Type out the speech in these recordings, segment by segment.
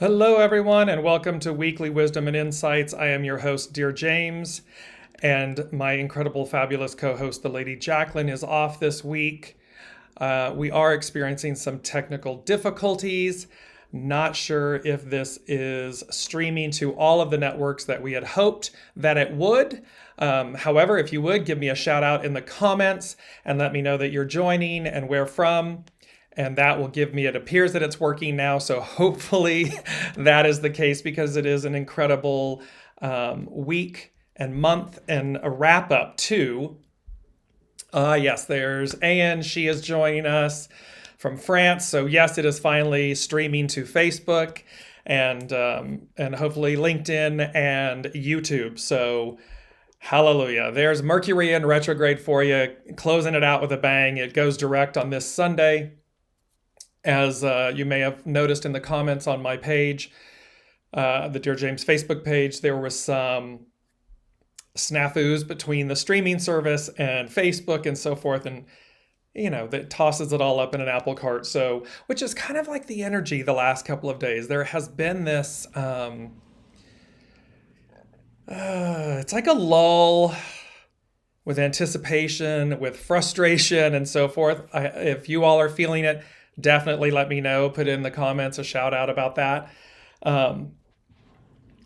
Hello, everyone, and welcome to Weekly Wisdom and Insights. I am your host, Dearjames, and my incredible, fabulous co-host, the Lady Jacqueline, is off this week. We are experiencing some technical difficulties. Not sure if this is streaming to all of the networks that we had hoped that it would. However, if you would, give me a shout out in the comments and let me know that you're joining and where from. And that will give me, it appears that it's working now. So hopefully that is the case, because it is an incredible week and month and a wrap up too. Yes, there's Anne. She is joining us from France. So yes, it is finally streaming to Facebook and hopefully LinkedIn and YouTube. So hallelujah. There's Mercury in retrograde for you, closing it out with a bang. It goes direct on this Sunday. As you may have noticed in the comments on my page, the Dearjames Facebook page, there was some snafus between the streaming service and Facebook and so forth. And, you know, that tosses it all up in an apple cart. So, which is kind of like the energy the last couple of days. There has been this, it's like a lull with anticipation, with frustration and so forth. If you all are feeling it, definitely let me know. Put in the comments a shout out about that.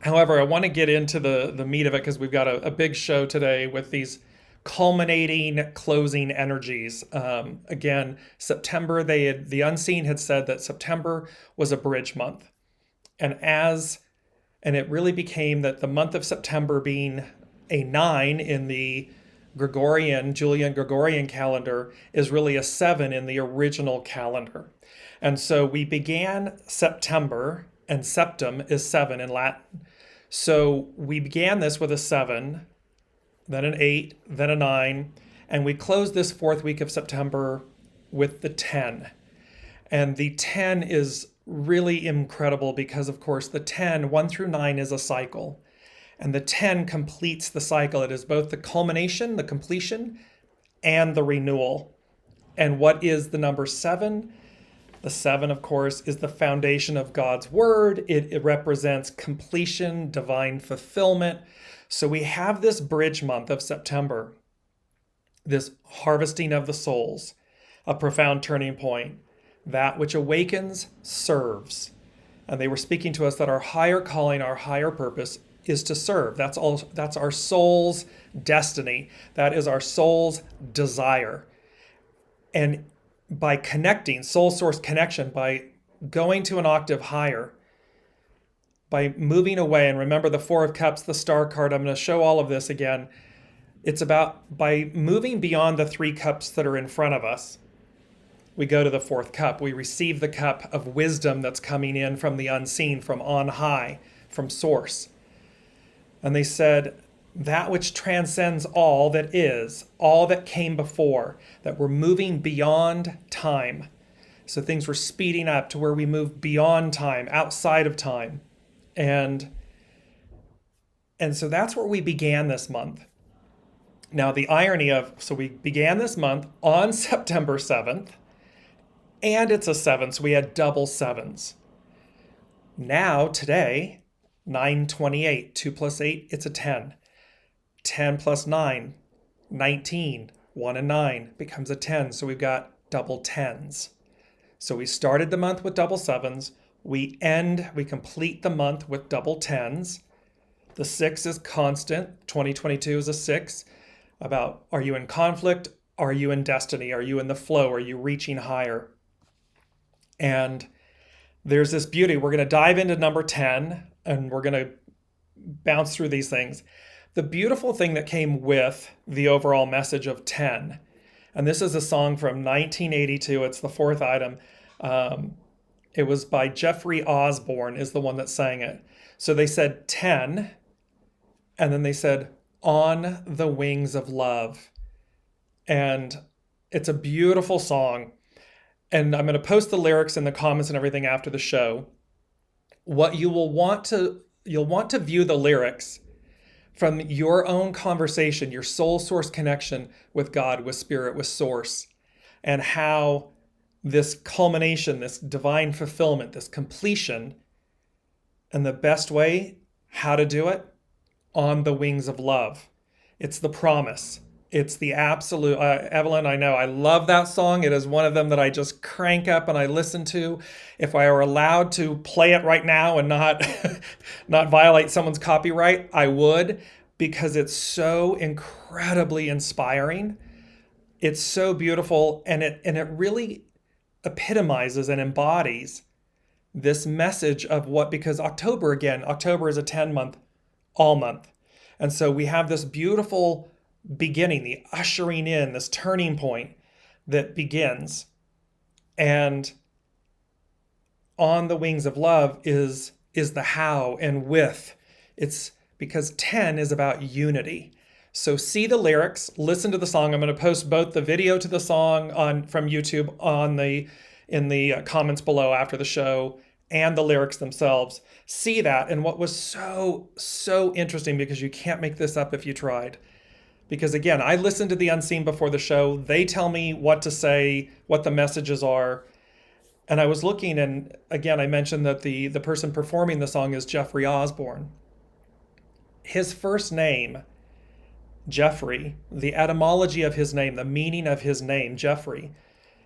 However, I want to get into the meat of it, because we've got a big show today with these culminating, closing energies. Again, September, the Unseen had said that September was a bridge month. And it really became that the month of September, being a 9 in the Julian Gregorian calendar, is really a 7 in the original calendar. And so we began September, and septem is 7 in Latin. So we began this with a 7, then an 8, then a 9, and we closed this fourth week of September with the 10. And the 10 is really incredible because, of course, the 10, 1 through 9, is a cycle. And the 10 completes the cycle. It is both the culmination, the completion, and the renewal. And what is the number 7? The 7, of course, is the foundation of God's word. It represents completion, divine fulfillment. So we have this bridge month of September, this harvesting of the souls, a profound turning point. That which awakens serves. And they were speaking to us that our higher calling, our higher purpose is to serve. That's our soul's destiny. That is our soul's desire. And by connecting, soul source connection, by going to an octave higher, by moving away, and remember the 4 of Cups, the star card, I'm going to show all of this again. It's about by moving beyond the 3 cups that are in front of us, we go to the 4th cup. We receive the cup of wisdom that's coming in from the unseen, from on high, from source. And they said, that which transcends all that is, all that came before, that we're moving beyond time. So things were speeding up to where we move beyond time, outside of time. And so that's where we began this month. Now, the irony so we began this month on September 7th, and it's a 7, so we had double 7s. Now, today, 9/28, 2 plus 8, it's a 10. 10 plus 9, 19. 1 and 9 becomes a 10. So we've got double 10s. So we started the month with double 7s. We complete the month with double 10s. The 6 is constant. 2022 is a 6. About, are you in conflict? Are you in destiny? Are you in the flow? Are you reaching higher? And there's this beauty. We're going to dive into number 10, and we're going to bounce through these things. The beautiful thing that came with the overall message of 10, and this is a song from 1982. It's the 4th item. It was by Jeffrey Osborne is the one that sang it. So they said 10, and then they said, on the wings of love. And it's a beautiful song. And I'm going to post the lyrics in the comments and everything after the show. What you'll want to view the lyrics from your own conversation, your soul source connection with God, with spirit, with source, and how this culmination, this divine fulfillment, this completion And the best way, how to do it, on the wings of love. It's the promise. It's the absolute. Evelyn, I know, I love that song. It is one of them that I just crank up and I listen to. If I were allowed to play it right now and not, not violate someone's copyright, I would, because it's so incredibly inspiring. It's so beautiful, and it really epitomizes and embodies this message of what, because October is a 10-month, all month. And so we have this beautiful beginning, the ushering in, this turning point that begins. And on the wings of love is the how and with. It's because 10 is about unity. So see the lyrics, listen to the song. I'm going to post both the video to the song from YouTube in the comments below after the show, and the lyrics themselves. See that. And what was so interesting, because you can't make this up if you tried. Because again, I listened to the unseen before the show. They tell me what to say, what the messages are. And I was looking, and again, I mentioned that the person performing the song is Jeffrey Osborne. His first name, Jeffrey, the etymology of his name, the meaning of his name, Jeffrey,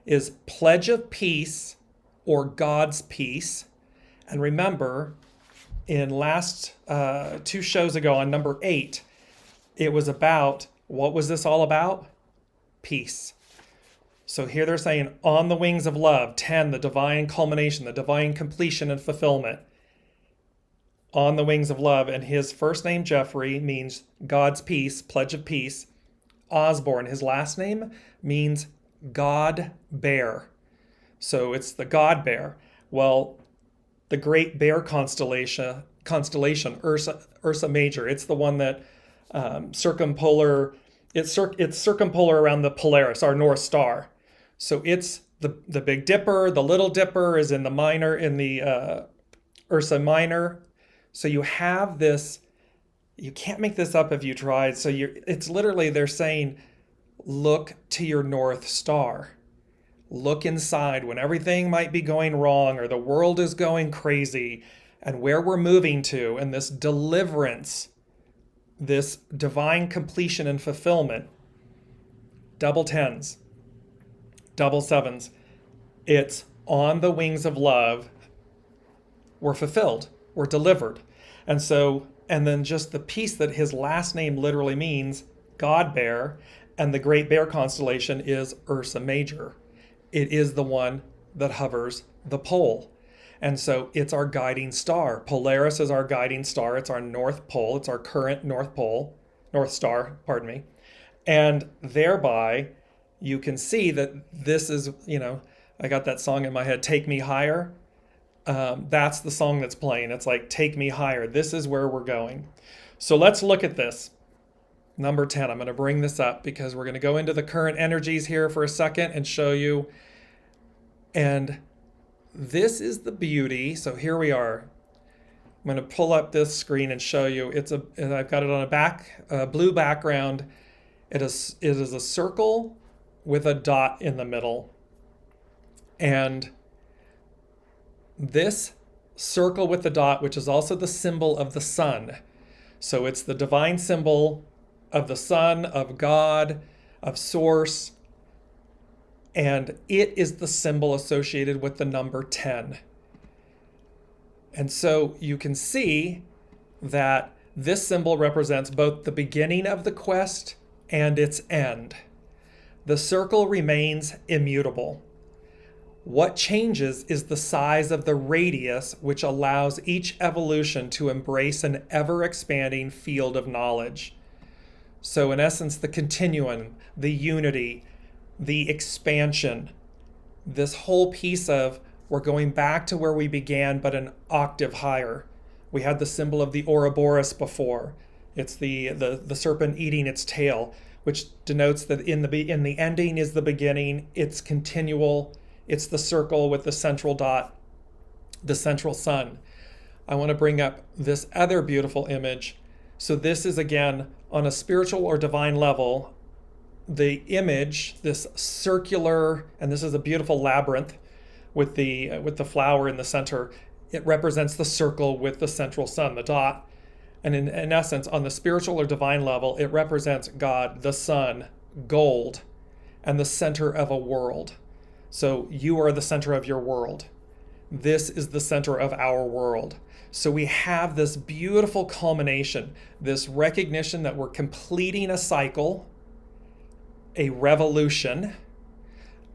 is pledge of peace or God's peace. And remember, in last 2 shows ago on number 8, it was about, what was this all about? Peace. So here they're saying, on the wings of love, 10, the divine culmination, the divine completion and fulfillment. On the wings of love, and his first name, Jeffrey, means God's peace, pledge of peace. Osborne, his last name, means God bear. So it's the God bear. Well, the Great Bear constellation, Ursa Major, it's the one that circumpolar around the Polaris, our North Star. So it's the Big Dipper. The Little Dipper is in the minor, in the Ursa Minor. So you have this, you can't make this up if you tried. So it's literally, they're saying, look to your North Star. Look inside when everything might be going wrong or the world is going crazy, and where we're moving to, and this deliverance, this divine completion and fulfillment. Double 10s, double 7s. It's on the wings of love. We're fulfilled. We're delivered. And so, and then just the piece that his last name literally means, God bear, and the Great Bear constellation is Ursa Major. It is the one that hovers the pole. And so it's our guiding star. Polaris is our guiding star. It's our North Pole. It's our current North Star, pardon me. And thereby, you can see that this is, I got that song in my head, Take Me Higher. That's the song that's playing. It's like, take me higher. This is where we're going. So let's look at this. Number 10, I'm going to bring this up because we're going to go into the current energies here for a second and show you. And this is the beauty. So here we are. I'm going to pull up this screen and show you. And I've got it on a blue background. It is a circle with a dot in the middle. And this circle with the dot, which is also the symbol of the sun. So it's the divine symbol of the sun, of God, of source. And it is the symbol associated with the number 10. And so you can see that this symbol represents both the beginning of the quest and its end. The circle remains immutable. What changes is the size of the radius, which allows each evolution to embrace an ever-expanding field of knowledge. So in essence, the continuum, the unity, the expansion, this whole piece of we're going back to where we began, but an octave higher. We had the symbol of the Ouroboros before. It's the serpent eating its tail, which denotes that in the ending is the beginning. It's continual. It's the circle with the central dot, the central sun. I want to bring up this other beautiful image. So this is, again, on a spiritual or divine level, the image, this circular, and this is a beautiful labyrinth with the flower in the center. It represents the circle with the central sun, the dot. And in essence, on the spiritual or divine level, it represents God, the sun, gold, and the center of a world. So you are the center of your world. This is the center of our world. So we have this beautiful culmination, this recognition that we're completing a cycle, a revolution,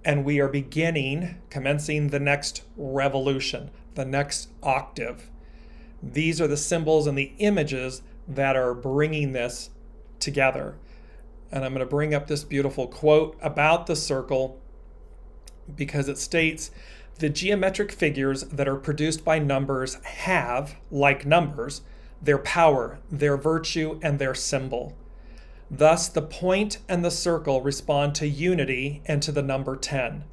and we are commencing the next revolution, the next octave. These are the symbols and the images that are bringing this together. And I'm going to bring up this beautiful quote about the circle because it states, "The geometric figures that are produced by numbers have, like numbers, their power, their virtue, and their symbol. Thus, the point and the circle respond to unity and to the number 10.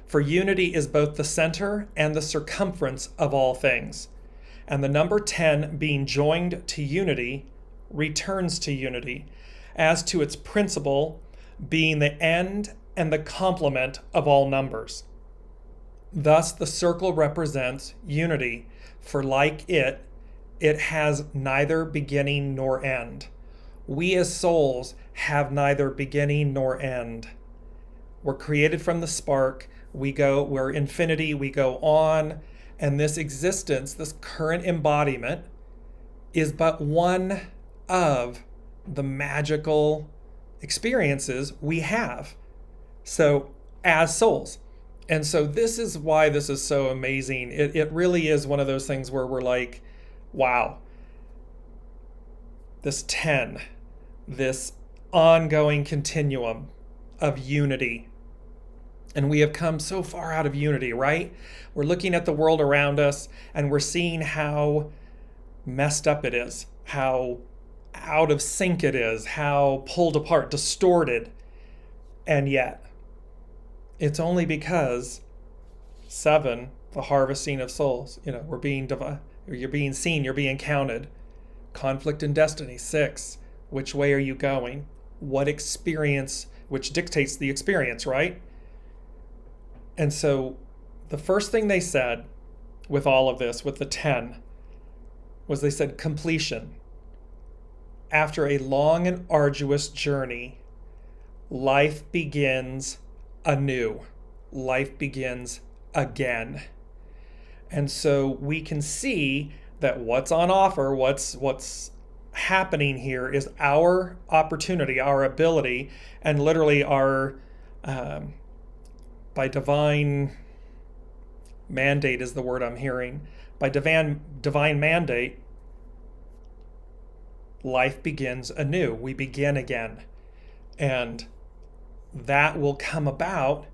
For unity is both the center and the circumference of all things. And the number 10, being joined to unity, returns to unity, as to its principle, being the end and the complement of all numbers. Thus, the circle represents unity, for like it has neither beginning nor end. We as souls have neither beginning nor end. We're created from the spark. We're infinity, we go on, and this existence, this current embodiment, is but one of the magical experiences we have. So, as souls. And so this is why this is so amazing. It really is one of those things where we're like, wow, this 10, this ongoing continuum of unity. And we have come so far out of unity, right? We're looking at the world around us and we're seeing how messed up it is, how out of sync it is, how pulled apart, distorted. And yet, it's only because 7, the harvesting of souls, we're being you're being seen, you're being counted. Conflict and destiny, 6, which way are you going? What experience, which dictates the experience, right? And so the first thing they said with all of this, with the 10, was they said completion. After a long and arduous journey, life begins anew. Life begins again. And so we can see that what's on offer, what's happening here is our opportunity, our ability, and literally our, by divine mandate is the word I'm hearing. By divine mandate, life begins anew. We begin again. And that will come about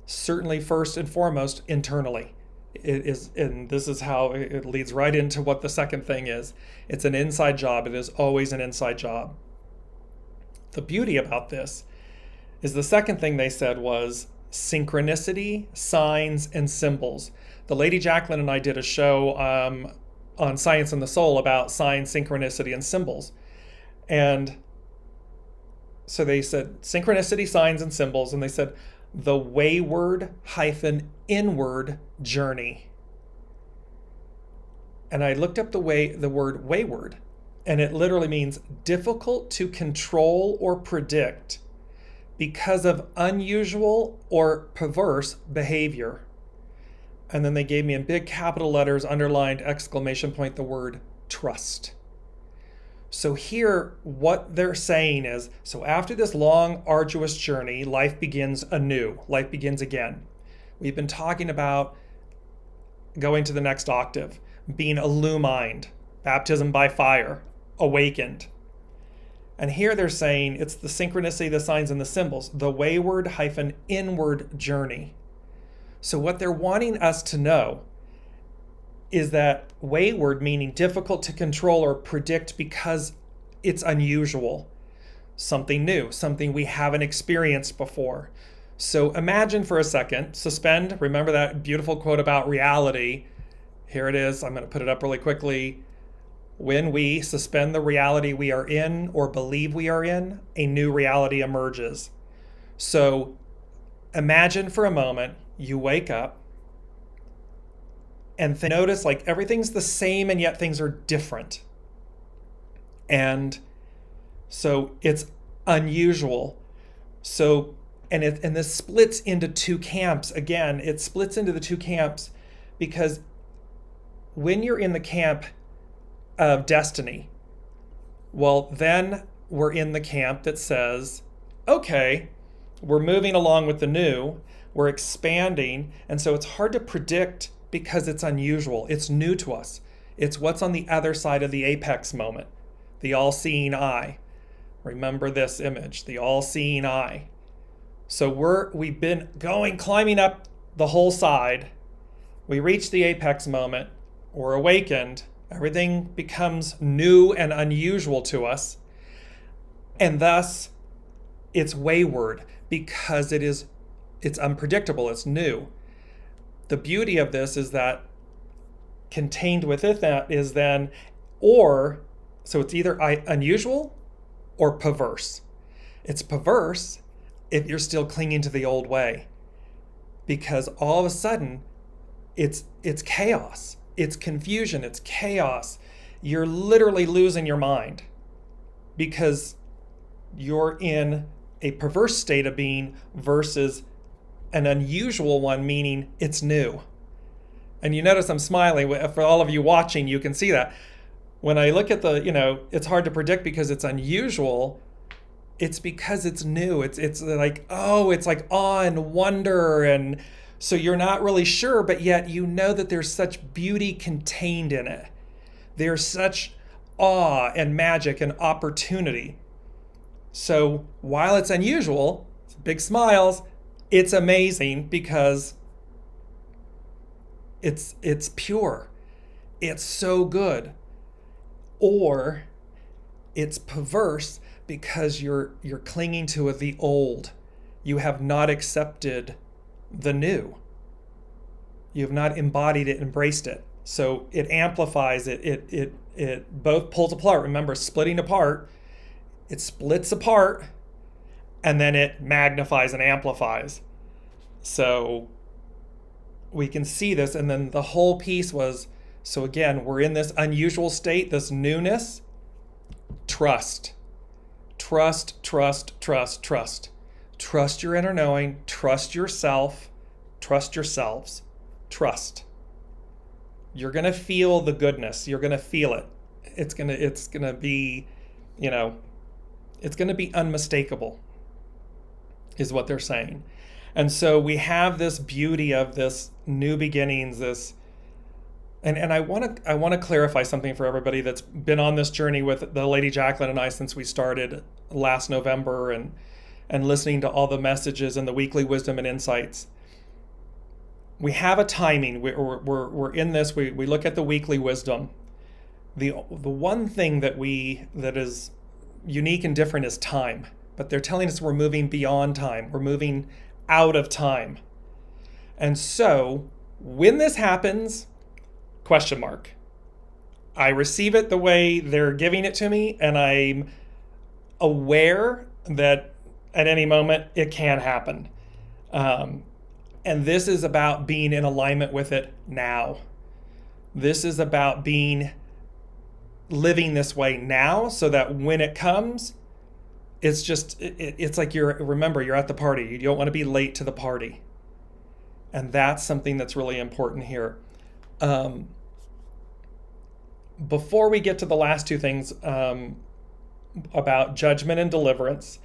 certainly first and foremost internally. It is, and this is how it leads right into what the second thing is. It's an inside job. It is always an inside job. The beauty about this is the second thing they said was synchronicity, signs, and symbols. The Lady Jacqueline and I did a show on Science and the Soul about signs, synchronicity, and symbols. And so they said synchronicity, signs, and symbols, and they said the wayward-inward journey. And I looked up the word wayward, and it literally means difficult to control or predict because of unusual or perverse behavior. And then they gave me in big capital letters, underlined, exclamation point, the word trust. So here, what they're saying is, so after this long, arduous journey, life begins anew. Life begins again. We've been talking about going to the next octave, being illumined, baptism by fire, awakened. And here they're saying it's the synchronicity, the signs, and the symbols, the wayward-inward journey. So what they're wanting us to know is that wayward, meaning difficult to control or predict because it's unusual, something new, something we haven't experienced before. So imagine for a second, suspend, remember that beautiful quote about reality. Here it is, I'm going to put it up really quickly. When we suspend the reality we are in or believe we are in, a new reality emerges. So imagine for a moment, you wake up, and notice like everything's the same and yet things are different. And so it's unusual. So, and this splits into two camps. Again, it splits into the two camps because when you're in the camp of destiny, well, then we're in the camp that says, okay, we're moving along with the new, we're expanding, and so it's hard to predict because it's unusual. It's new to us. It's what's on the other side of the apex moment, the all-seeing eye. Remember this image, the all-seeing eye. So we've been climbing up the whole side. We reach the apex moment, we're awakened, everything becomes new and unusual to us, and thus it's wayward because it's unpredictable, it's new. The beauty of this is that contained within that is then, so it's either unusual or perverse. It's perverse if you're still clinging to the old way, because all of a sudden it's chaos, it's confusion, it's chaos. You're literally losing your mind because you're in a perverse state of being versus an unusual one, meaning it's new. And you notice I'm smiling. For all of you watching, you can see that. When I look at it's hard to predict because it's unusual. It's because it's new. It's like awe and wonder. And so you're not really sure, but yet you know that there's such beauty contained in it. There's such awe and magic and opportunity. So while it's unusual, it's big smiles, it's amazing because it's pure. It's so good. Or it's perverse because you're clinging to the old. You have not accepted the new. You have not embodied it, embraced it. So it amplifies it. It both pulls apart. Remember, splitting apart. It splits apart, and then it magnifies and amplifies. So we can see this, and then the whole piece was, so again, we're in this unusual state, this newness. Trust. Trust, trust, trust, trust. Trust your inner knowing, trust yourself, trust yourselves, trust. You're going to feel the goodness. You're going to feel it. It's going to be, it's going to be unmistakable, is what they're saying. And so we have this beauty of this new beginnings, and I want to clarify something for everybody that's been on this journey with the Lady Jacqueline and I since we started last November and listening to all the messages and the weekly wisdom and insights. We have a timing. We're in this. We look at the weekly wisdom. The one thing that is unique and different is time. But they're telling us we're moving beyond time. We're moving out of time. And so when this happens, ? I receive it the way they're giving it to me, and I'm aware that at any moment it can happen. And this is about being in alignment with it now. This is about living this way now, so that when it comes, it's like you're at the party. You don't want to be late to the party. And that's something that's really important here. Before we get to the last two things about judgment and deliverance,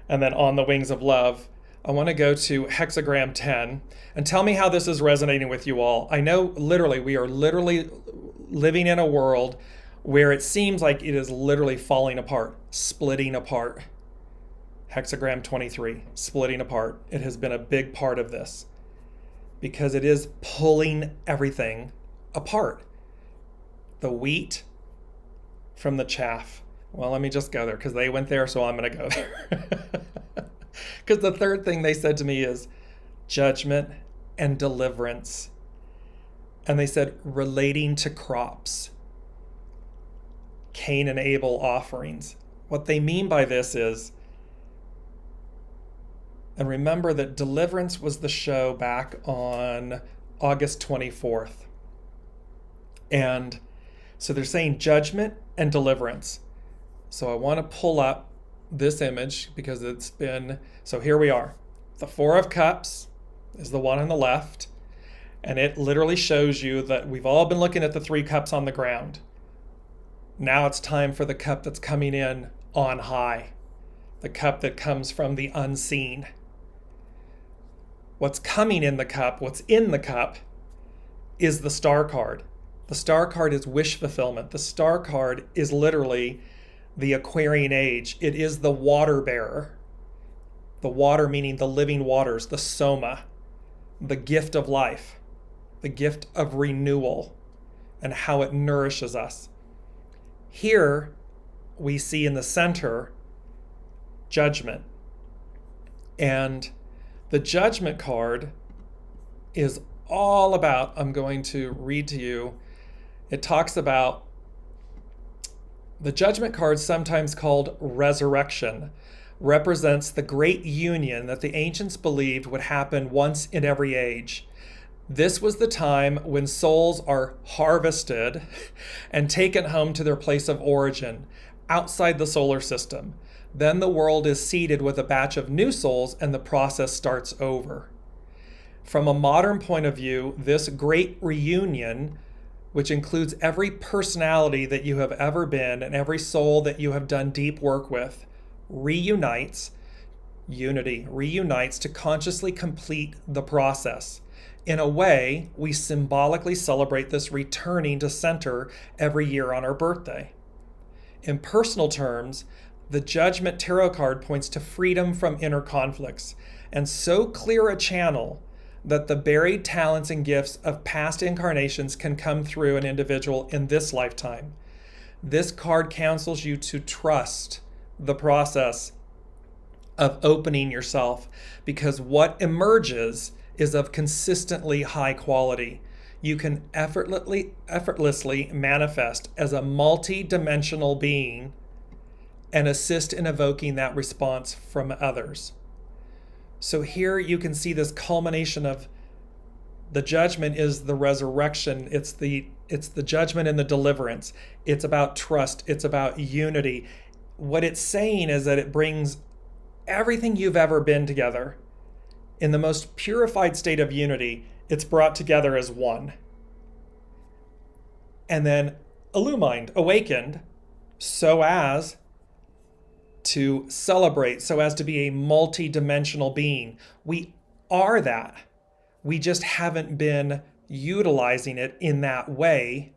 and then on the wings of love, I want to go to hexagram 10 and tell me how this is resonating with you all. I know we are literally living in a world where it seems like it is literally falling apart, splitting apart. Hexagram 23, splitting apart. It has been a big part of this because it is pulling everything apart. The wheat from the chaff. Well, let me just go there because they went there, so I'm going to go there. Because the third thing they said to me is judgment and deliverance. And they said relating to crops, CAIN and ABEL offerings. What they mean by this is, and remember that Deliverance was the show back on August 24th. And so they're saying judgment and deliverance. So I want to pull up this image because it's been, so here we are. The Four of Cups is the one on the left. And it literally shows you that we've all been looking at the three cups on the ground. Now it's time for the cup that's coming in on high. The cup that comes from the unseen. What's coming in the cup, what's in the cup, is the Star card. The Star card is wish fulfillment. The Star card is literally the Aquarian age. It is the water bearer. The water meaning the living waters, the soma, the gift of life, the gift of renewal, and how it nourishes us. Here we see in the center judgment. And the Judgment card is all about, I'm going to read to you, it talks about the Judgment card, sometimes called resurrection, represents the great union that the ancients believed would happen once in every age. This was the time when souls are harvested and taken home to their place of origin, outside the solar system. Then the world is seeded with a batch of new souls and the process starts over. From a modern point of view, this great reunion, which includes every personality that you have ever been and every soul that you have done deep work with, reunites to consciously complete the process. In a way, we symbolically celebrate this returning to center every year on our birthday. In personal terms, the Judgment Tarot card points to freedom from inner conflicts and so clear a channel that the buried talents and gifts of past incarnations can come through an individual in this lifetime. This card counsels you to trust the process of opening yourself, because what emerges is of consistently high quality. You can effortlessly manifest as a multi-dimensional being and assist in evoking that response from others. So here you can see this culmination of the judgment is the resurrection. It's the judgment and the deliverance. It's about trust. It's about unity. What it's saying is that it brings everything you've ever been together in the most purified state of unity. It's brought together as one. And then illumined, awakened, so as to celebrate, so as to be a multi-dimensional being. We are that. We just haven't been utilizing it in that way,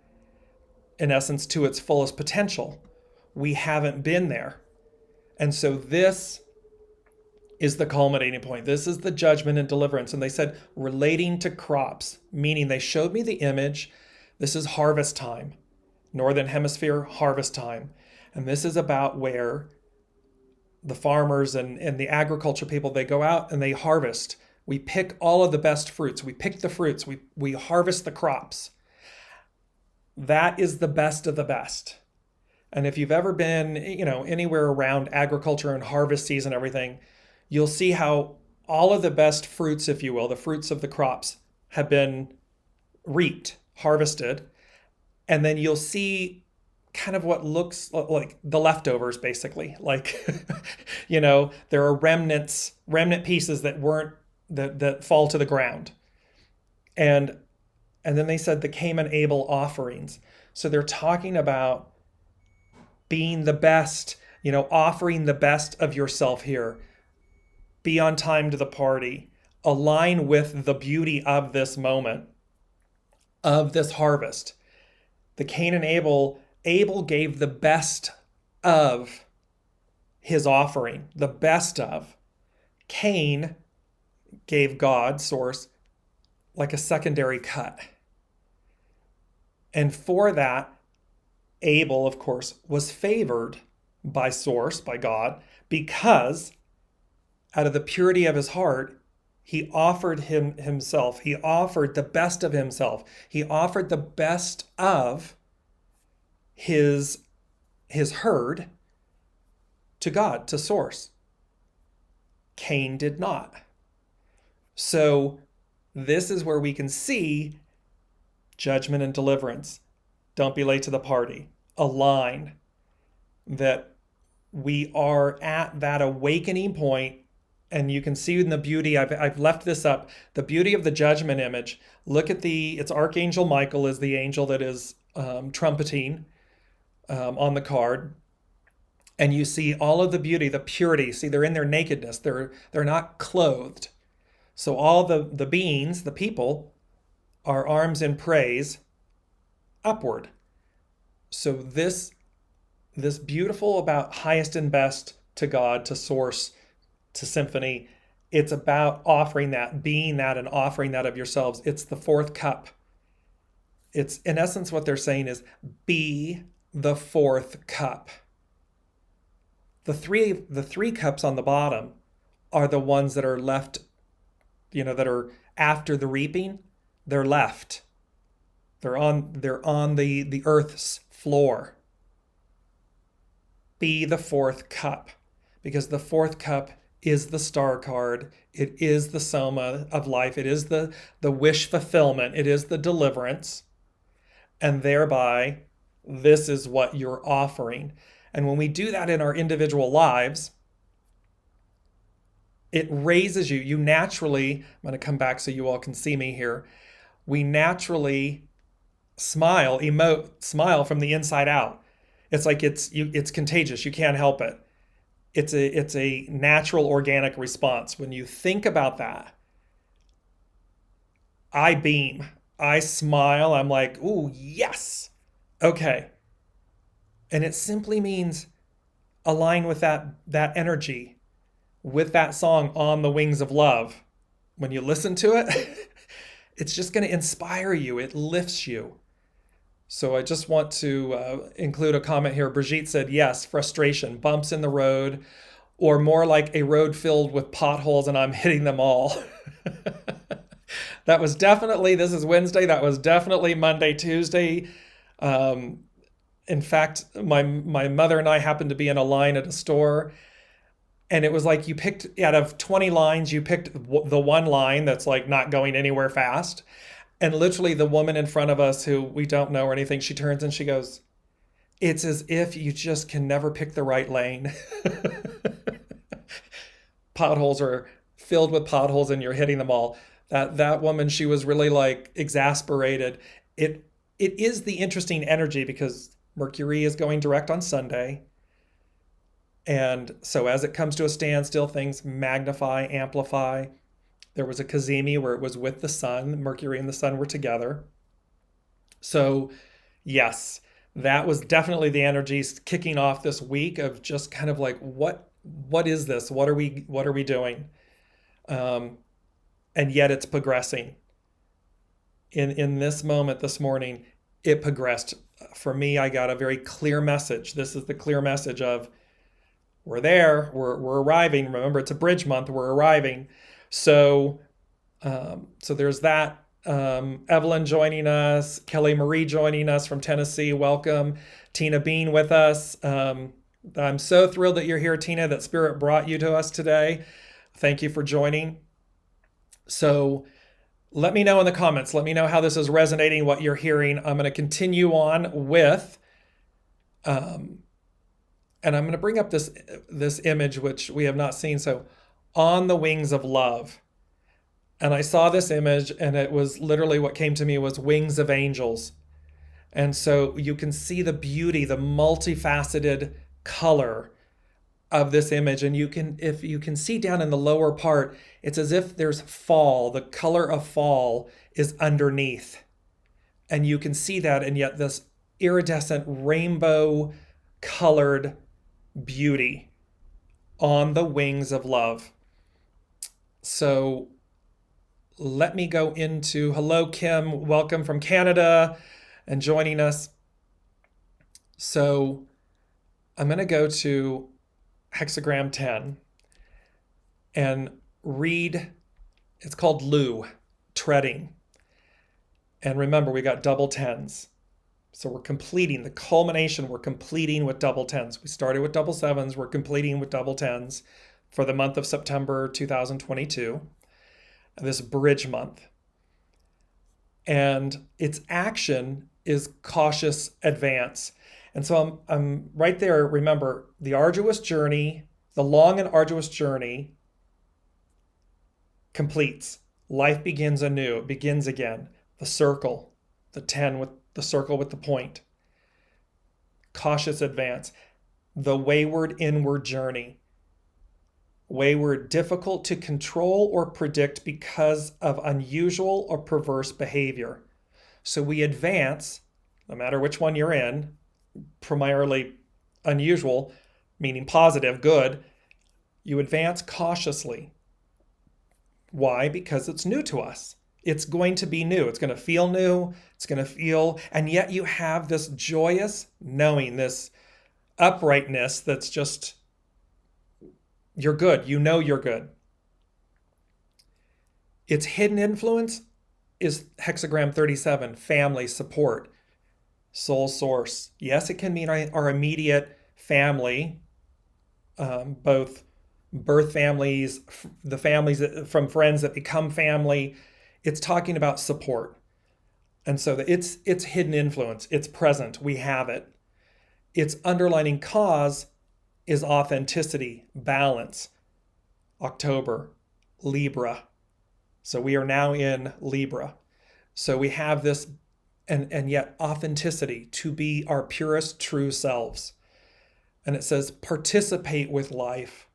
in essence, to its fullest potential. We haven't been there. And so this is the culminating point. This is the judgment and deliverance. And they said relating to crops, meaning they showed me the image. This is harvest time, Northern Hemisphere harvest time. And this is about where the farmers and the agriculture people, they go out and they harvest. We pick all of the best fruits. We pick the fruits. We harvest the crops. That is the best of the best. And if you've ever been, anywhere around agriculture and harvest season and everything, you'll see how all of the best fruits, if you will, the fruits of the crops have been reaped, harvested. And then you'll see kind of what looks like the leftovers, basically. Like, there are remnant pieces that fall to the ground. And then they said the CAIN and ABEL offerings. So they're talking about being the best, offering the best of yourself here. Be on time to the party. Align with the beauty of this moment, of this harvest. The CAIN and Abel gave the best of his offering, the best of. Cain gave God, source, like a secondary cut. And for that, Abel, of course, was favored by source, by God, because out of the purity of his heart, he offered himself. He offered the best of himself. He offered the best of his herd to God, to source. Cain did not. So this is where we can see judgment and deliverance. Don't be late to the party. Align. That we are at that awakening point, and you can see in the beauty, I've left this up, the beauty of the judgment image. Look at it's Archangel Michael is the angel that is trumpeting on the card. And you see all of the beauty, the purity. See, they're in their nakedness. They're not clothed. So all the beings, the people, are arms in praise upward. So this beautiful about highest and best to God, to source, to symphony, it's about offering that, being that, and offering that of yourselves. It's the fourth cup. It's, in essence, what they're saying is, be the fourth cup. The three cups on the bottom are the ones that are left, that are after the reaping. They're left. They're on the earth's floor. Be the fourth cup, because the fourth cup is the star card. It is the soma of life. It is the wish fulfillment. It is the deliverance. And thereby, this is what you're offering. And when we do that in our individual lives, it raises you. You naturally, I'm going to come back so you all can see me here. We naturally smile, emote, smile from the inside out. It's like it's contagious. You can't help it. It's a natural, organic response. When you think about that, I beam, I smile. I'm like, ooh, yes. Okay. And it simply means align with that energy, with that song, On the Wings of Love. When you listen to it, it's just going to inspire you. It lifts you. So I just want to include a comment here. Brigitte said, yes, frustration, bumps in the road, or more like a road filled with potholes and I'm hitting them all. That was definitely, this is Wednesday, that was definitely Monday, Tuesday. In fact, my mother and I happened to be in a line at a store, and it was like you picked, out of 20 lines, you picked the one line that's like not going anywhere fast. And literally the woman in front of us, who we don't know or anything, she turns and she goes, it's as if you just can never pick the right lane. Potholes are filled with potholes and you're hitting them all. That woman, she was really like exasperated. It is the interesting energy because Mercury is going direct on Sunday. And so as it comes to a standstill, things magnify, amplify. There was a Cazimi where it was with the sun. Mercury and the sun were together. So yes, that was definitely the energies kicking off this week of just kind of like, what is this? What are we doing? And yet it's progressing. In this moment this morning, it progressed. For me, I got a very clear message. This is the clear message of, we're there, we're arriving. Remember, it's a bridge month, we're arriving. So there's that. Evelyn joining us, Kelly Marie joining us from Tennessee. Welcome. Tina Bean with us. I'm so thrilled that you're here, Tina, that Spirit brought you to us today. Thank you for joining. So let me know in the comments. Let me know how this is resonating, what you're hearing. I'm going to continue on with, and I'm going to bring up this image, which we have not seen. So, On the Wings of Love. And I saw this image, and it was literally what came to me was wings of angels. And so you can see the beauty, the multifaceted color of this image. And if you can see down in the lower part, it's as if there's fall. The color of fall is underneath. And you can see that, and yet this iridescent rainbow colored beauty on the wings of love. So let me go into, hello, Kim, welcome from Canada and joining us. So I'm going to go to hexagram 10 and read, it's called Lu, treading. And remember, we got double tens. So we're completing the culmination. We're completing with double tens. We started with double sevens. We're completing with double tens for the month of September 2022, this bridge month. And its action is cautious advance. And so I'm right there. Remember, the arduous journey, the long and arduous journey completes. Life begins anew. It begins again. The circle, the 10 with the circle with the point. Cautious advance. The wayward inward journey. Wayward, difficult to control or predict because of unusual or perverse behavior. So we advance, no matter which one you're in, primarily unusual, meaning positive, good. You advance cautiously. Why? Because it's new to us. It's going to be new. It's going to feel new. It's going to feel, and yet you have this joyous knowing, this uprightness that's just, you're good. You know you're good. Its hidden influence is hexagram 37, family support, soul source. Yes, it can mean our immediate family, both birth families, the families from friends that become family. It's talking about support. And so it's hidden influence. It's present. We have it. Its underlining cause is authenticity, balance. October, Libra. So we are now in Libra. So we have this, and yet authenticity, to be our purest true selves. And it says, participate with life.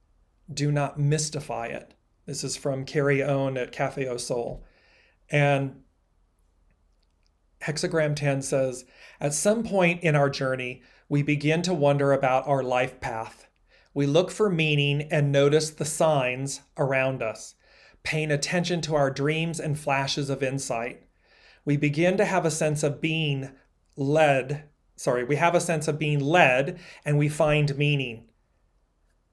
Do not mystify it. This is from Carrie Owen at Cafe Au Sol. And hexagram 10 says, at some point in our journey, we begin to wonder about our life path. We look for meaning and notice the signs around us, paying attention to our dreams and flashes of insight. We begin to have a sense of being led. We have a sense of being led, and we find meaning.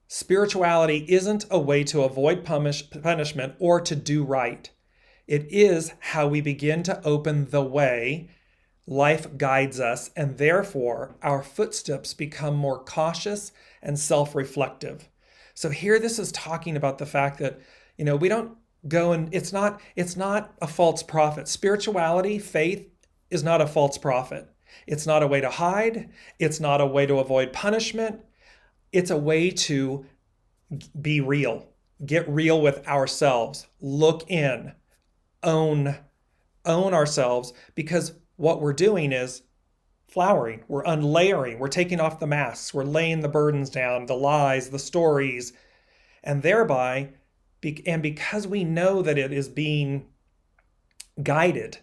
Spirituality isn't a way to avoid punishment or to do right. It is how we begin to open the way. Life guides us, and therefore our footsteps become more cautious and self-reflective. So here this is talking about the fact that, we don't go and it's not a false prophet. Spirituality, faith is not a false prophet. It's not a way to hide. It's not a way to avoid punishment. It's a way to be real, get real with ourselves, look in, own ourselves, because what we're doing is flowering. We're unlayering. We're taking off the masks. We're laying the burdens down, the lies, the stories, and thereby, and because we know that it is being guided,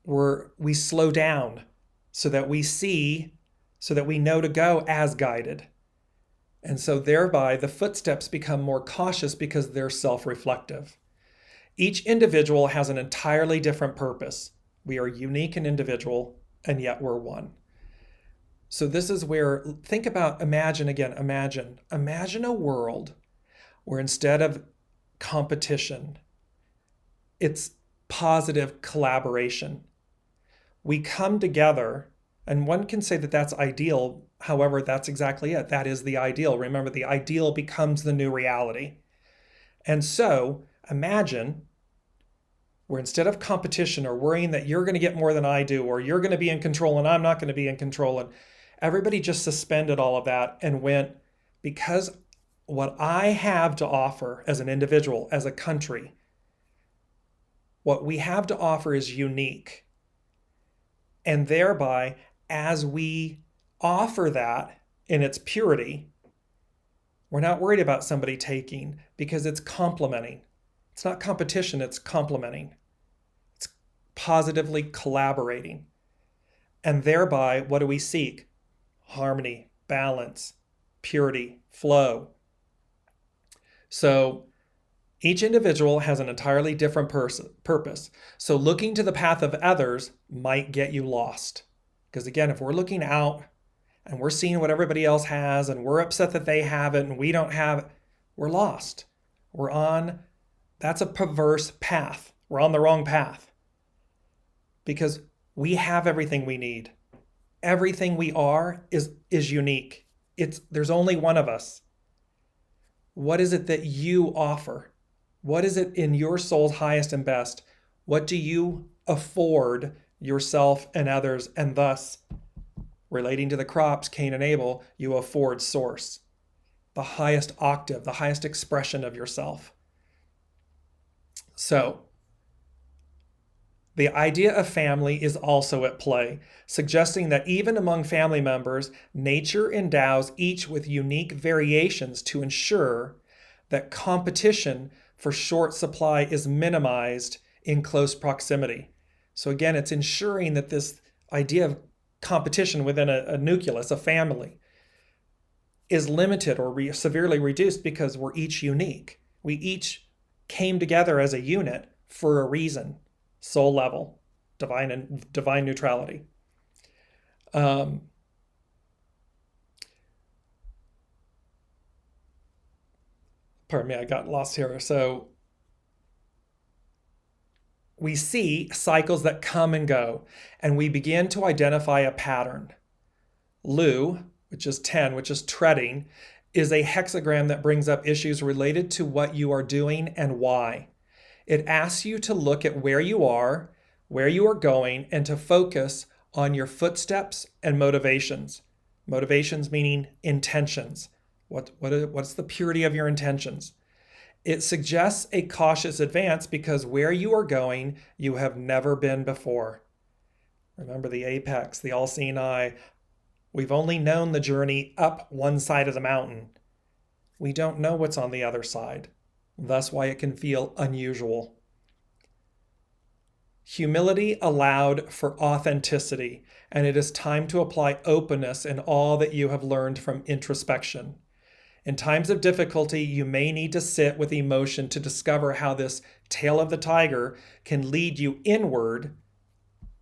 we slow down so that we see, so that we know to go as guided. And so thereby the footsteps become more cautious because they're self-reflective. Each individual has an entirely different purpose. We are unique and individual, and yet we're one. So this is where, think about, imagine a world where instead of competition, it's positive collaboration. We come together, and one can say that that's ideal. However, that's exactly it. That is the ideal. Remember, the ideal becomes the new reality. And so imagine where instead of competition or worrying that you're going to get more than I do, or you're going to be in control and I'm not going to be in control, and everybody just suspended all of that and went, because what I have to offer as an individual, as a country, what we have to offer is unique. And thereby, as we offer that in its purity, we're not worried about somebody taking, because it's complementing. It's not competition, it's complementing. It's positively collaborating. And thereby, what do we seek? Harmony, balance, purity, flow. So each individual has an entirely different purpose. So looking to the path of others might get you lost. Because again, if we're looking out and we're seeing what everybody else has and we're upset that they have it and we don't have it, we're lost. That's a perverse path. We're on the wrong path. Because we have everything we need. Everything we are is unique. There's only one of us. What is it that you offer? What is it in your soul's highest and best? What do you afford yourself and others, and thus, relating to the crops, Cain and Abel, you afford source, the highest octave, the highest expression of yourself. So, the idea of family is also at play, suggesting that even among family members, nature endows each with unique variations to ensure that competition for short supply is minimized in close proximity. So again, it's ensuring that this idea of competition within a nucleus, a family, is limited or severely reduced because we're each unique. We each came together as a unit for a reason. Soul level, divine neutrality. Pardon me, I got lost here. So we see cycles that come and go, and we begin to identify a pattern. Lu, which is 10, which is treading, is a hexagram that brings up issues related to what you are doing and why. It asks you to look at where you are going, and to focus on your footsteps and motivations. Motivations meaning intentions. What's the purity of your intentions? It suggests a cautious advance because where you are going, you have never been before. Remember the apex, the all-seeing eye. We've only known the journey up one side of the mountain. We don't know what's on the other side. Thus why it can feel unusual. Humility allowed for authenticity, and it is time to apply openness in all that you have learned from introspection. In times of difficulty, you may need to sit with emotion to discover how this tail of the tiger can lead you inward.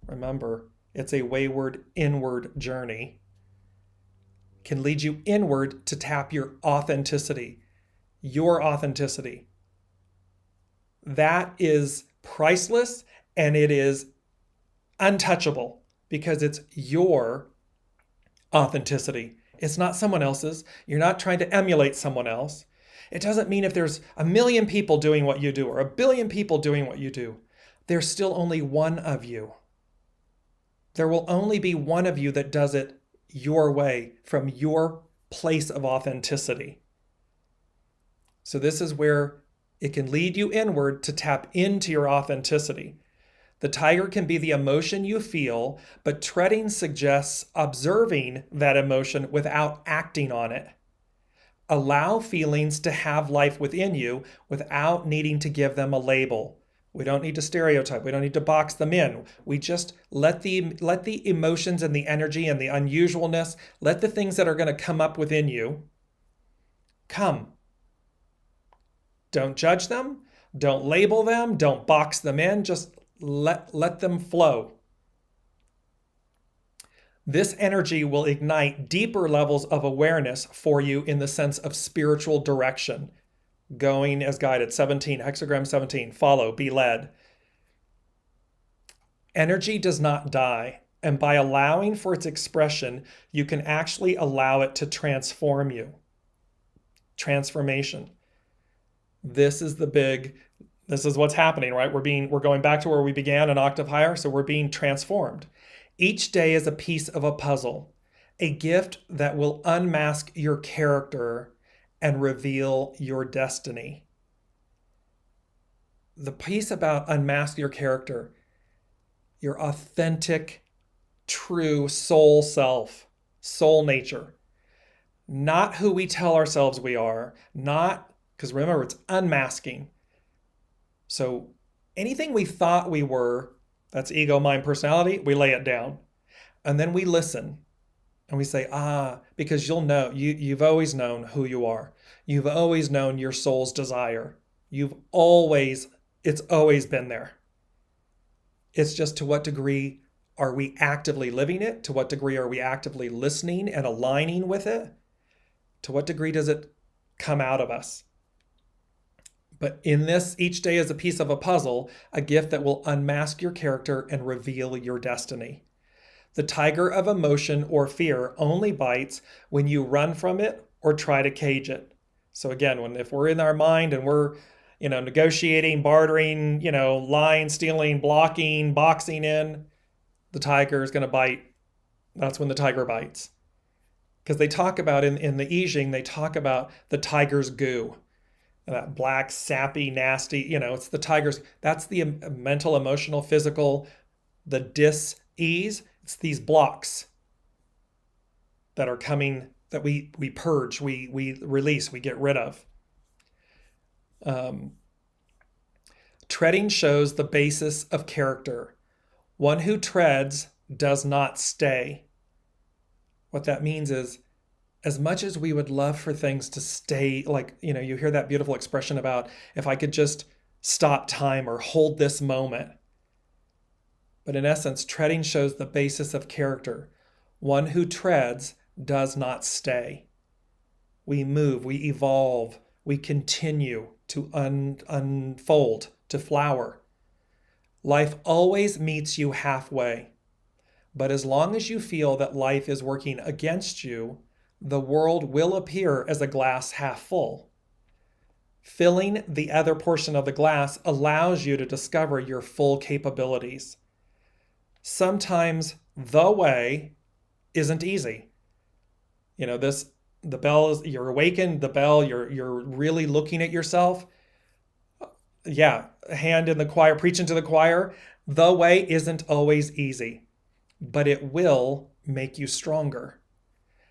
Remember, it's a wayward inward journey. Can lead you inward to tap your authenticity. Your authenticity. That is priceless, and it is untouchable because it's your authenticity. It's not someone else's. You're not trying to emulate someone else. It doesn't mean if there's 1 million people doing what you do or 1 billion people doing what you do, there's still only one of you. There will only be one of you that does it your way from your place of authenticity. So this is where it can lead you inward to tap into your authenticity. The tiger can be the emotion you feel, but treading suggests observing that emotion without acting on it. Allow feelings to have life within you without needing to give them a label. We don't need to stereotype. We don't need to box them in. We just let the emotions and the energy and the unusualness, let the things that are going to come up within you come. Don't judge them. Don't label them. Don't box them in. Just let them flow. This energy will ignite deeper levels of awareness for you in the sense of spiritual direction. Going as guided. 17, hexagram 17. Follow, be led. Energy does not die, and by allowing for its expression, you can actually allow it to transform you. Transformation. This is what's happening, right? We're going back to where we began, an octave higher, so we're being transformed. Each day is a piece of a puzzle, a gift that will unmask your character and reveal your destiny. The piece about unmask your character, your authentic, true soul self, soul nature, not who we tell ourselves we are, because remember, it's unmasking. So anything we thought we were, that's ego, mind, personality, we lay it down. And then we listen and we say, because you'll know, you've always known who you are. You've always known your soul's desire. It's always been there. It's just to what degree are we actively living it? To what degree are we actively listening and aligning with it? To what degree does it come out of us? But in this, each day is a piece of a puzzle, a gift that will unmask your character and reveal your destiny. The tiger of emotion or fear only bites when you run from it or try to cage it. So again, if we're in our mind and we're, negotiating, bartering, lying, stealing, blocking, boxing in, The tiger is going to bite. That's when the tiger bites. Because they talk about in the I Ching, they talk about the tiger's goo. That black, sappy, nasty, it's the tiger's. That's the mental, emotional, physical, the dis-ease. It's these blocks that are coming, that we purge, we release, we get rid of. Treading shows the basis of character. One who treads does not stay. What that means is, as much as we would love for things to stay, like, you hear that beautiful expression about, if I could just stop time or hold this moment. But in essence, treading shows the basis of character. One who treads does not stay. We move, we evolve, we continue to unfold, to flower. Life always meets you halfway. But as long as you feel that life is working against you, the world will appear as a glass half full. Filling the other portion of the glass allows you to discover your full capabilities. Sometimes the way isn't easy. The bell is, you're awakened, the bell, you're really looking at yourself. Yeah, hand in the choir, preaching to the choir. The way isn't always easy, but it will make you stronger.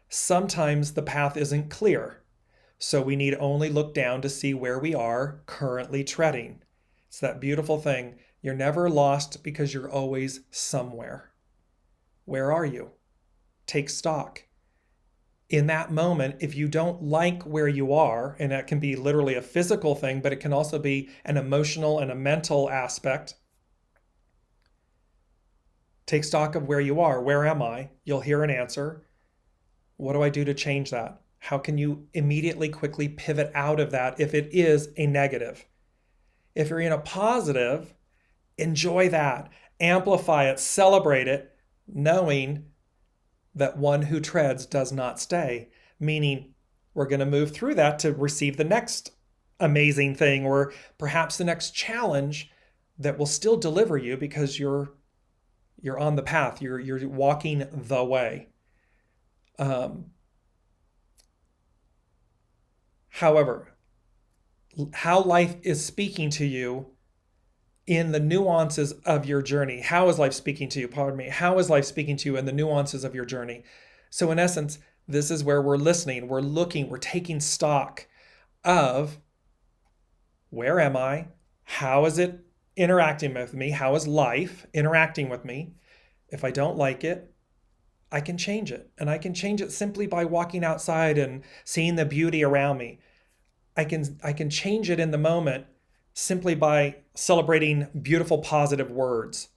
Sometimes the path isn't clear, so we need only look down to see where we are currently treading. It's that beautiful thing. You're never lost because you're always somewhere. Where are you? Take stock. In that moment, if you don't like where you are, and that can be literally a physical thing, but it can also be an emotional and a mental aspect, take stock of where you are. Where am I? You'll hear an answer. What do I do to change that? How can you immediately, quickly pivot out of that if it is a negative? If you're in a positive, enjoy that, amplify it, celebrate it, knowing that one who treads does not stay, meaning we're going to move through that to receive the next amazing thing, or perhaps the next challenge that will still deliver you because you're on the path, you're walking the way. However, how life is speaking to you in the nuances of your journey. How is life speaking to you? Pardon me. How is life speaking to you in the nuances of your journey? So in essence, this is where we're listening, we're looking, we're taking stock of, where am I? How is it interacting with me? How is life interacting with me? If I don't like it, I can change it. And I can change it simply by walking outside and seeing the beauty around me. I can change it in the moment simply by celebrating beautiful, positive words.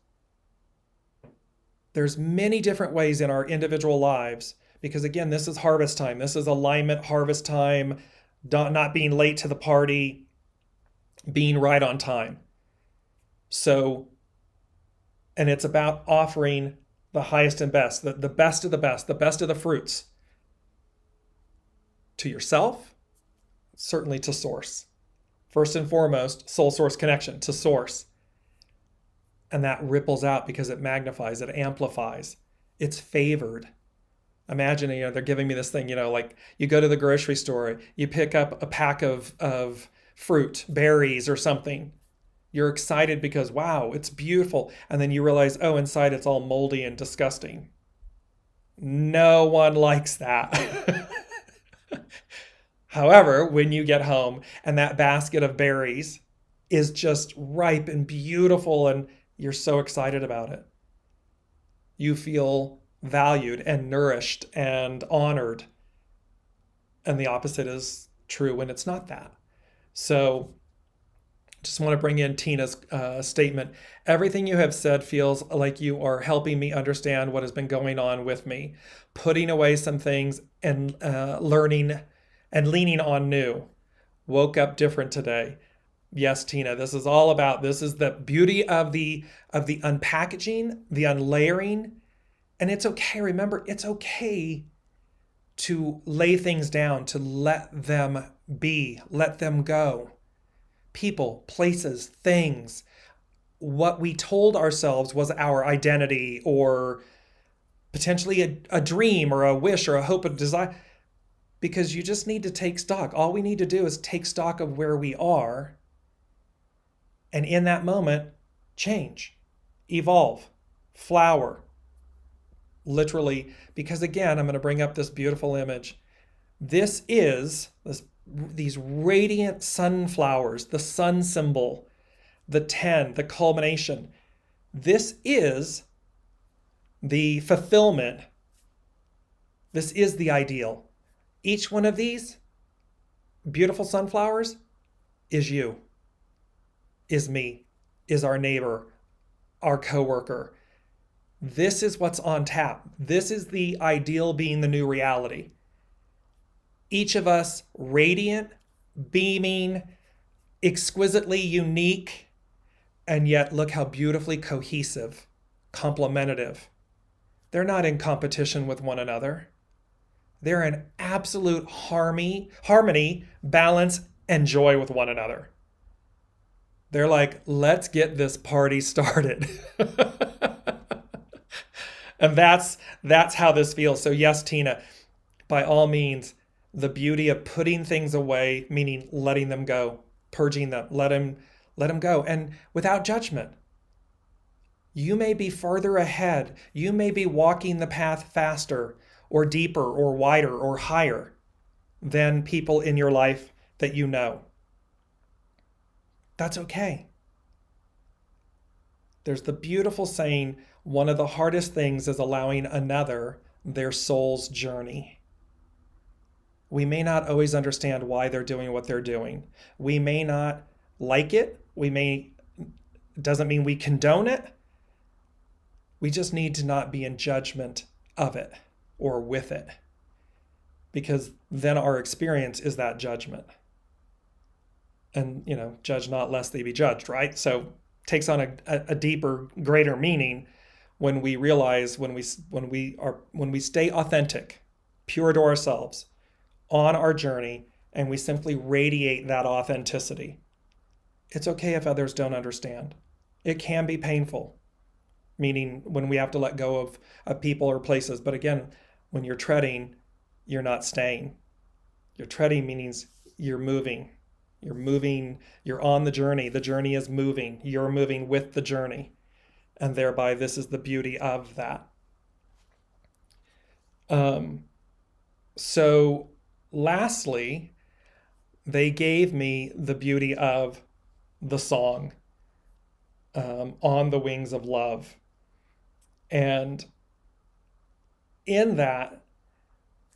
There's many different ways in our individual lives, because again, this is harvest time. This is alignment, harvest time, not being late to the party, being right on time. So, and it's about offering the highest and best, the best of the best, the best of the fruits to yourself, certainly to source. First and foremost, soul source connection to source. And that ripples out because it magnifies, it amplifies. It's favored. Imagine, they're giving me this thing, like you go to the grocery store, you pick up a pack of fruit, berries or something. You're excited because, wow, it's beautiful. And then you realize, oh, inside it's all moldy and disgusting. No one likes that. However, when you get home and that basket of berries is just ripe and beautiful and you're so excited about it, you feel valued and nourished and honored. And the opposite is true when it's not that. So just want to bring in Tina's statement. Everything you have said feels like you are helping me understand what has been going on with me, putting away some things and learning and leaning on new. Woke up different today. Yes, Tina, this is the beauty of the unpackaging, the unlayering. And it's okay. Remember, it's okay to lay things down, to let them be, let them go. People, places, things. what we told ourselves was our identity, or potentially a dream or a wish or a hope, a desire, because you just need to take stock. All we need to do is take stock of where we are, and in that moment, change, evolve, flower, literally. Because again, I'm going to bring up this beautiful image. These radiant sunflowers, the sun symbol, the 10, the culmination. This is the fulfillment. This is the ideal. Each one of these beautiful sunflowers is you, is me, is our neighbor, our coworker. This is what's on tap. This is the ideal being the new reality. Each of us radiant, beaming, exquisitely unique, and yet look how beautifully cohesive, complementative. They're not in competition with one another. They're in absolute harmony, balance, and joy with one another. They're like, let's get this party started. And that's how this feels. So yes, Tina, by all means, the beauty of putting things away, meaning letting them go, purging them, let them go, and without judgment. You may be further ahead. You may be walking the path faster or deeper or wider or higher than people in your life that you know. That's okay. There's the beautiful saying, one of the hardest things is allowing another their soul's journey. We may not always understand why they're doing what they're doing. We may not like it. Doesn't mean we condone it. We just need to not be in judgment of it or with it, because then our experience is that judgment. And, judge not lest they be judged, right? So takes on a deeper, greater meaning when we realize, when we stay authentic, pure to ourselves on our journey, and we simply radiate that authenticity. It's okay if others don't understand. It can be painful, meaning when we have to let go of people or places. But again, when you're treading, you're not staying. You're treading means you're moving. You're moving, you're on the journey. The journey is moving. You're moving with the journey. And thereby, this is the beauty of that. So lastly, they gave me the beauty of the song, On the Wings of Love. And in that,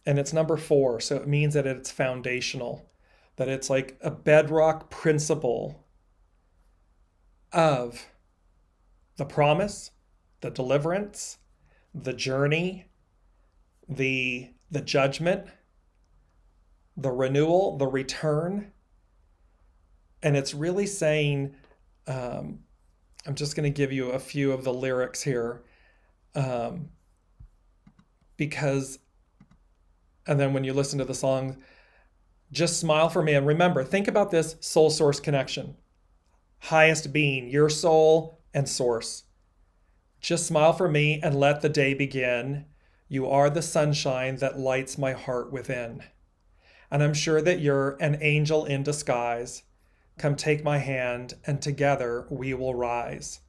and it's number 4, so it means that it's foundational, that it's like a bedrock principle of the promise, the deliverance, the journey, the judgment, the renewal, the return. And it's really saying, I'm just going to give you a few of the lyrics here, because, and then when you listen to the song, just smile for me. And remember, think about this soul source connection. Highest being, your soul and source. Just smile for me and let the day begin. You are the sunshine that lights my heart within. And I'm sure that you're an angel in disguise. Come take my hand and together we will rise.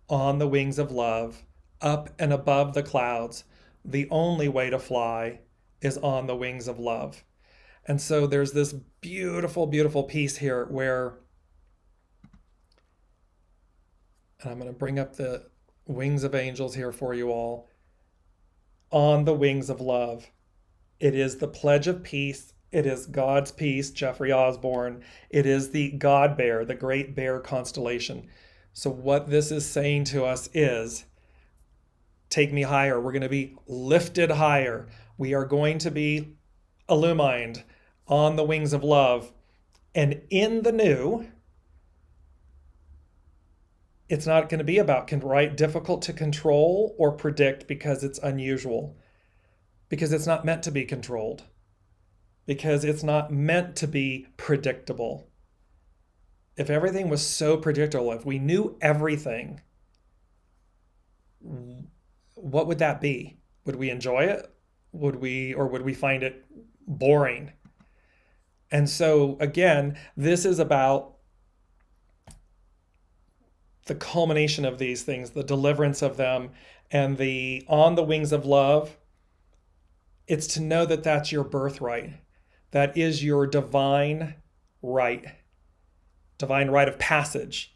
On the wings of love, up and above the clouds, the only way to fly is on the wings of love. And so there's this beautiful, beautiful piece here where, and I'm going to bring up the wings of angels here for you all. On the wings of love. It is the pledge of peace. It is God's peace, Jeffrey Osborne. It is the God Bear, the Great Bear constellation. So what this is saying to us is, take me higher. We're going to be lifted higher. We are going to be illumined on the wings of love. And in the new, it's not going to be about, difficult to control or predict because it's unusual, because it's not meant to be controlled, because it's not meant to be predictable. If everything was so predictable, if we knew everything, what would that be? Would we enjoy it? Would we find it boring? And so again, this is about the culmination of these things, the deliverance of them, and the on the wings of love. It's to know that that's your birthright. That is your divine right of passage.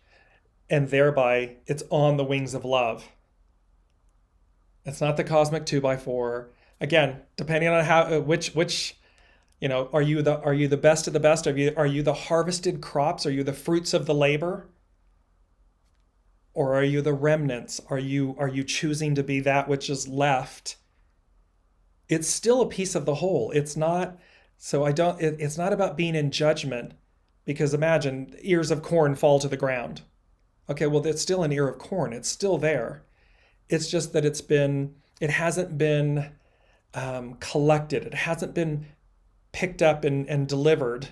And thereby, it's on the wings of love. It's not the cosmic 2x4. Again, depending on how which are you the best of the best? Are you the harvested crops? Are you the fruits of the labor? Or are you the remnants? Are you choosing to be that which is left? It's still a piece of the whole. It's not it's not about being in judgment, because imagine ears of corn fall to the ground. Okay, well, it's still an ear of corn. It's still there. It's just that it hasn't been collected. It hasn't been picked up and delivered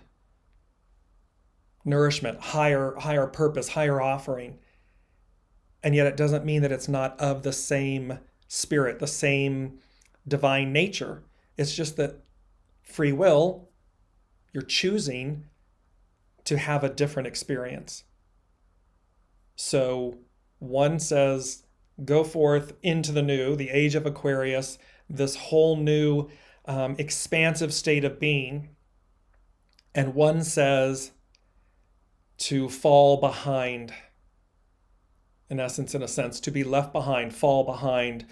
nourishment, higher purpose, higher offering. And yet it doesn't mean that it's not of the same spirit, the same divine nature. It's just that free will, you're choosing to have a different experience. So one says, go forth into the new, the age of Aquarius, this whole new expansive state of being. And one says to fall behind, in essence, in a sense, to be left behind, fall behind,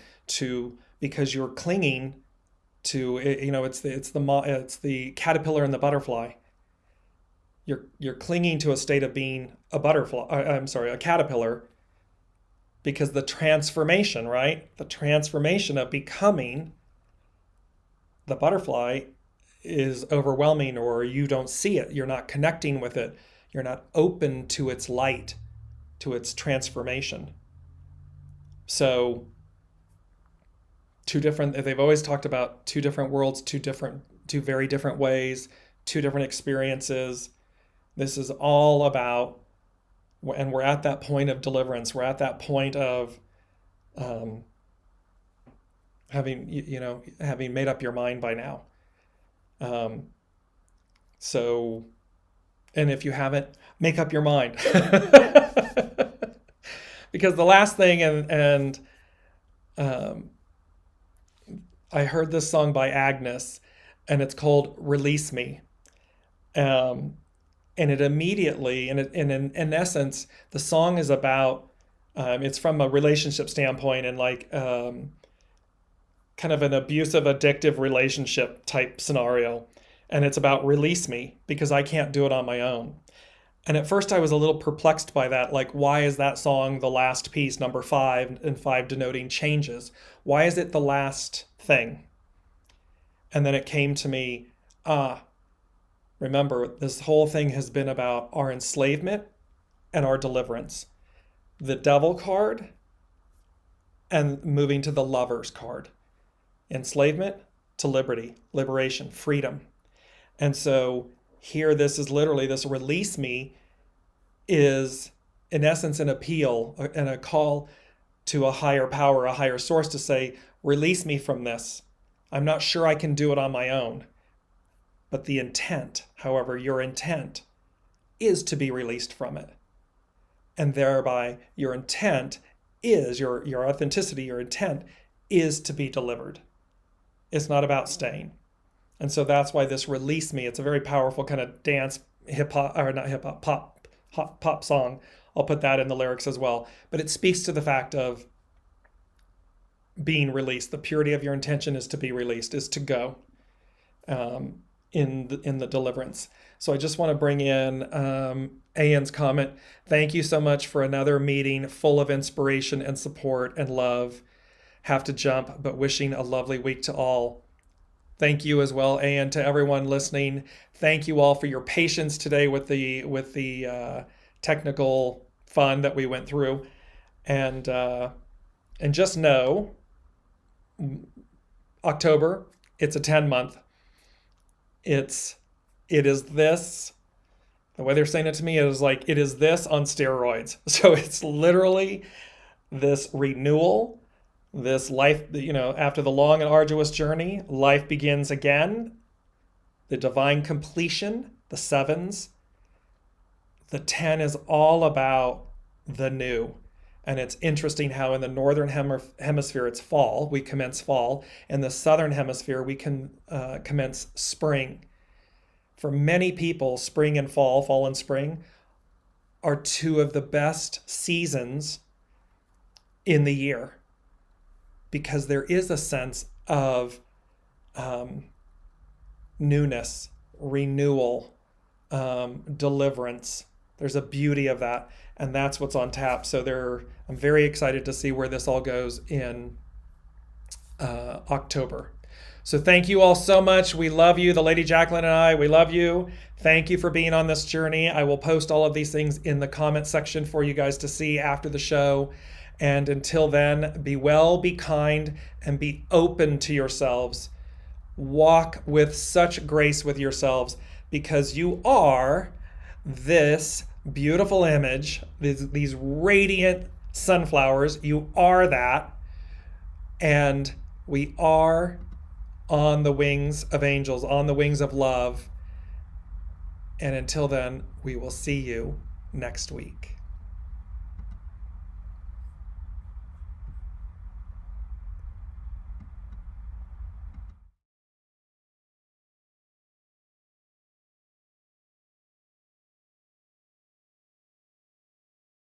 because you're clinging to, it's the caterpillar and the butterfly. You're clinging to a state of being a caterpillar, because the transformation, right? The transformation of becoming the butterfly is overwhelming, or you don't see it. You're not connecting with it. You're not open to its light, to its transformation. So they've always talked about two different worlds, two very different ways, two different experiences. This is all about, and we're at that point of deliverance. We're at that point of having made up your mind by now. And if you haven't, make up your mind. Because the last thing, and I heard this song by Agnes, and it's called "Release Me," and it immediately, and in essence, the song is about, it's from a relationship standpoint, and like kind of an abusive, addictive relationship type scenario, and it's about release me because I can't do it on my own. And at first I was a little perplexed by that. Like, why is that song the last piece, number 5, and 5 denoting changes? Why is it the last thing? And then it came to me, remember, this whole thing has been about our enslavement and our deliverance. The Devil card and moving to the Lovers card. Enslavement to liberty, liberation, freedom. And so here, this is literally, this release me is in essence an appeal and a call to a higher power, a higher source, to say, release me from this. I'm not sure I can do it on my own. But the intent, however, your intent is to be released from it. And thereby your intent is, your authenticity, your intent is to be delivered. It's not about staying. And so that's why this release me, it's a very powerful kind of dance, hip-hop, or not hip-hop, pop song. I'll put that in the lyrics as well. But it speaks to the fact of being released. The purity of your intention is to be released, is to go in the deliverance. So I just want to bring in Ian's comment. Thank you so much for another meeting full of inspiration and support and love. Have to jump, but wishing a lovely week to all. Thank you as well, and to everyone listening. Thank you all for your patience today with the technical fun that we went through, and just know, October, it's a 10-month. It is this The way they're saying it to me is like it is this on steroids. So it's literally this renewal, this life, after the long and arduous journey, life begins again. The divine completion, the sevens. The 10 is all about the new. And it's interesting how in the northern hemisphere it's fall, we commence fall. In the southern hemisphere, we can commence spring. For many people, spring and fall and spring, are two of the best seasons in the year, because there is a sense of newness, renewal, deliverance. There's a beauty of that, and that's what's on tap. So I'm very excited to see where this all goes in October. So thank you all so much. We love you. The Lady Jacqueline and I, we love you. Thank you for being on this journey. I will post all of these things in the comment section for you guys to see after the show. And until then, be well, be kind, and be open to yourselves. Walk with such grace with yourselves, because you are this beautiful image, these radiant sunflowers. You are that. And we are on the wings of angels, on the wings of love. And until then, we will see you next week.